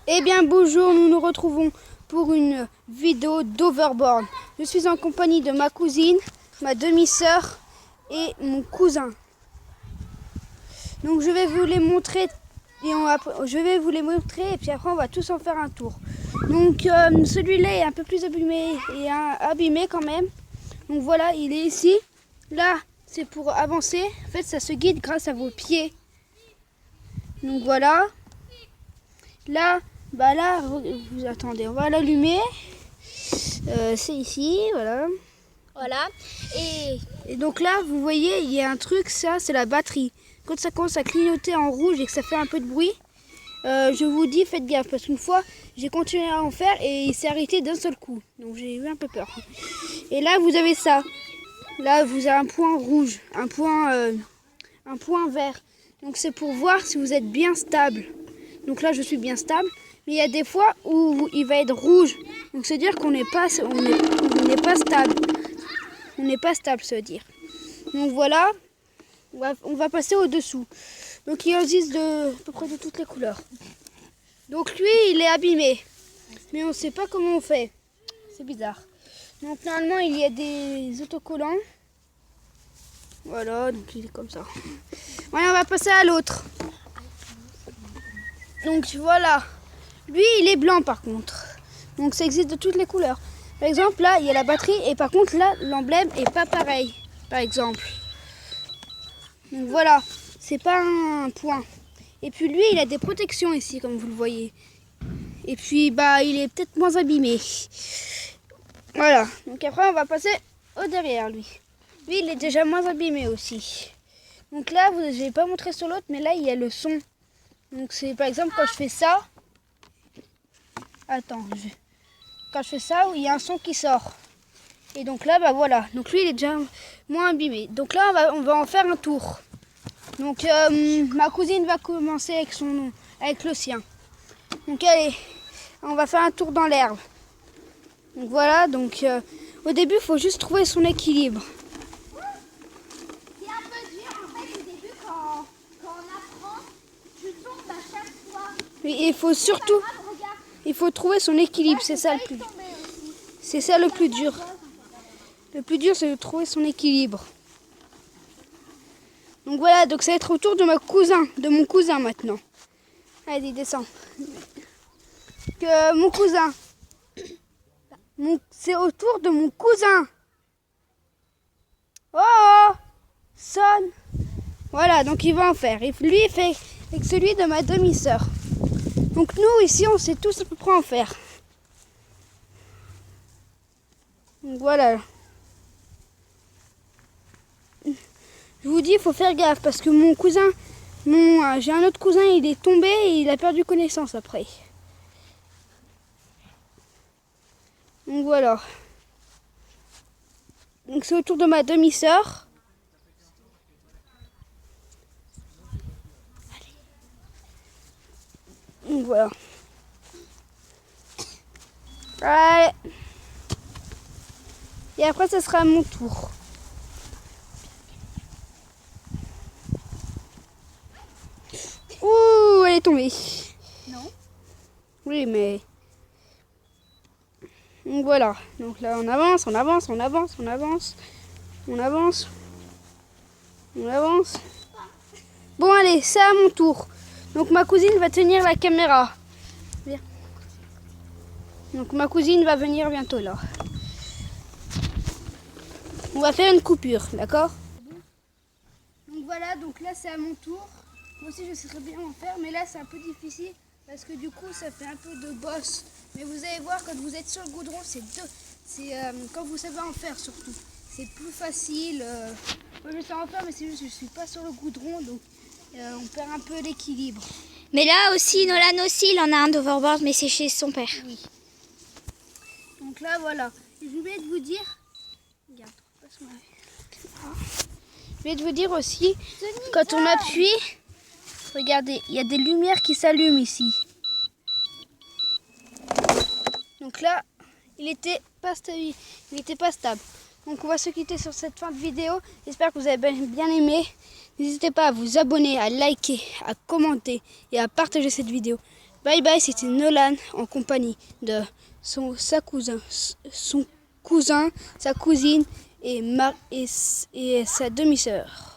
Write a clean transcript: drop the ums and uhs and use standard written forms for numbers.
Eh bien bonjour, nous nous retrouvons pour une vidéo d'Overboard. Je suis en compagnie de ma cousine, ma demi-sœur et mon cousin. Donc je vais vous les montrer et puis après on va tous en faire un tour. Donc celui-là est un peu plus abîmé et abîmé quand même. Donc voilà, il est ici. Là, c'est pour avancer. En fait, ça se guide grâce à vos pieds. Donc voilà. Là, vous attendez, on va l'allumer. C'est ici, voilà. Voilà. Et donc là, vous voyez, il y a un truc, ça, c'est la batterie. Quand ça commence à clignoter en rouge et que ça fait un peu de bruit, je vous dis, faites gaffe. Parce qu'une fois, j'ai continué à en faire et il s'est arrêté d'un seul coup. Donc j'ai eu un peu peur. Et là, vous avez ça. Là, vous avez un point rouge, un point vert. Donc c'est pour voir si vous êtes bien stable. Donc là, je suis bien stable. Mais il y a des fois où il va être rouge. Donc c'est dire qu'on n'est pas stable. On n'est pas stable, ça veut dire. Donc voilà, on va passer au-dessous. Donc il existe à peu près de toutes les couleurs. Donc lui, il est abîmé. Mais on ne sait pas comment on fait. C'est bizarre. Donc normalement, il y a des autocollants. Voilà, donc il est comme ça. Voilà, on va passer à l'autre. Donc voilà. Lui, il est blanc par contre. Donc ça existe de toutes les couleurs. Par exemple, là, il y a la batterie et par contre, là, l'emblème est pas pareil. Par exemple. Donc voilà, c'est pas un point. Et puis lui, il a des protections ici, comme vous le voyez. Et puis, il est peut-être moins abîmé. Voilà. Donc après, on va passer au derrière, lui. Lui, il est déjà moins abîmé aussi. Donc là, je vais pas montrer sur l'autre, mais là, il y a le son. Donc c'est par exemple quand je fais ça. Attends, quand je fais ça, il y a un son qui sort. Et donc là, voilà. Donc lui, il est déjà moins abîmé. Donc là, on va en faire un tour. Donc ma cousine va commencer avec le sien. Donc allez, on va faire un tour dans l'herbe. Donc voilà, donc au début, il faut juste trouver son équilibre. C'est un peu dur en fait au début quand on apprend, tu tombes à chaque fois. Mais il faut surtout, il faut trouver son équilibre, c'est ça le plus. C'est ça le plus dur. Le plus dur, c'est de trouver son équilibre. Donc voilà, donc ça va être au tour de mon cousin maintenant. Allez, descends. Que mon cousin. C'est au tour de mon cousin. Oh, sonne. Voilà, donc il va en faire. Et lui, il fait avec celui de ma demi-sœur. Donc nous, ici, on sait tous à peu près en faire. Donc voilà. Je vous dis, il faut faire gaffe parce que mon cousin, j'ai un autre cousin, il est tombé et il a perdu connaissance après. Donc voilà. Donc c'est au tour de ma demi-sœur. Donc voilà. Allez. Et après, ça sera à mon tour. Ouh, elle est tombée. Non. Oui, mais... Donc voilà. Donc là, on avance, on avance, on avance, on avance. On avance. On avance. Bon, allez, c'est à mon tour. Donc ma cousine va tenir la caméra. Viens. Donc ma cousine va venir bientôt là. On va faire une coupure, d'accord? Donc voilà, donc là c'est à mon tour. Moi aussi je sais bien en faire, mais là c'est un peu difficile parce que du coup ça fait un peu de bosse. Mais vous allez voir quand vous êtes sur le goudron, quand vous savez en faire surtout. C'est plus facile. Moi je sais en faire, mais c'est juste que je suis pas sur le goudron, donc on perd un peu l'équilibre. Mais là aussi, Nolan aussi, il en a un d'overboard, mais c'est chez son père. Oui. Donc là voilà. Et je voulais vous dire. Regarde, passe-moi. Je vais vous dire aussi, quand on appuie, regardez, il y a des lumières qui s'allument ici. Donc là, il était pas stable. Donc on va se quitter sur cette fin de vidéo. J'espère que vous avez bien aimé. N'hésitez pas à vous abonner, à liker, à commenter et à partager cette vidéo. Bye bye, c'était Nolan en compagnie de son cousin, sa cousine et sa demi-sœur.